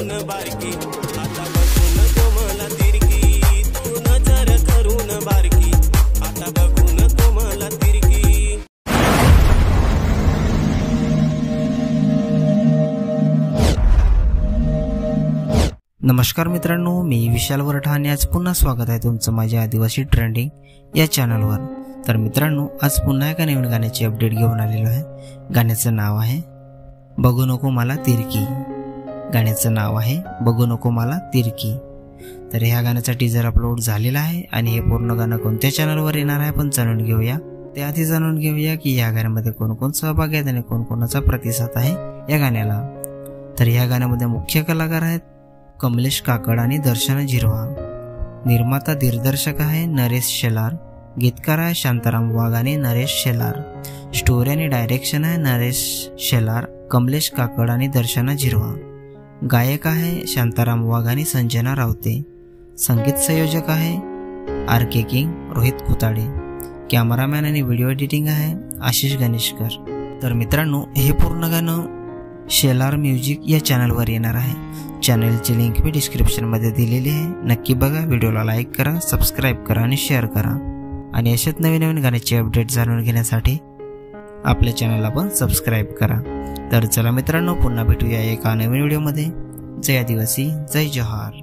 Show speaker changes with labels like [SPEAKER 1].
[SPEAKER 1] करून बारकी, आता बघून कोमला तिरकी, तू नजर करून बारकी, आता बघून कोमला तिरकी।
[SPEAKER 2] नमस्कार मित्रांनो, मी विशाल वरठा आणि आज पुन्हा स्वागत आहे तुमचं माझ्या आदिवासी ट्रेंडिंग या चॅनलवर। तर मित्रांनो, आज पुन्हा एका नवीन गाण्याची अपडेट घेऊन आलेलो आहे। गाण्याचं नाव आहे बघू नको मला तिरकी। गाण्याचं नाव आहे बघू नको मला तिरकी। तर ह्या गाण्याचा टीजर अपलोड झालेला आहे आणि हे पूर्ण गाणं कोणत्या चॅनलवर येणार आहे आपण जाणून घेऊया। त्याआधी जाणून घेऊया की या गाण्यामध्ये कोण कोण सहभागी आहेत आणि कोण कोणाचा प्रतिसाद आहे या गाण्याला। तर या गाण्यामध्ये मुख्य कलाकार आहेत कमलेश काकड आणि दर्शना झिरवा। निर्माता दिग्दर्शक आहे नरेश शेलार। गीतकार आहे शांताराम वाघ आणि नरेश शेलार। स्टोरी आणि डायरेक्शन आहे नरेश शेलार, कमलेश काकड आणि दर्शना झिरवा। गायक आहे शांताराम वाघ आणि संजना रावते। संगीत संयोजक आहे आर के किंग रोहित खुताडे। कॅमेरामॅन आणि व्हिडिओ एडिटिंग आहे आशिष गणेशकर। तर मित्रांनो, हे पूर्ण गाणं शेलार म्युझिक या चॅनलवर येणार आहे। चॅनलची लिंक मी डिस्क्रिप्शन मध्ये दिलेली आहे, नक्की बघा। व्हिडिओला लाईक करा, सबस्क्राईब करा आणि शेअर करा आणि अशाच नवीन नवीन गाण्याचे अपडेट जाणून घेण्यासाठी आपल्या चॅनलला पण सबस्क्राईब करा। तर चला मित्रांनो, पुन्हा भेटूया एका नवीन व्हिडिओमध्ये। जय आदिवासी, जय जोहार।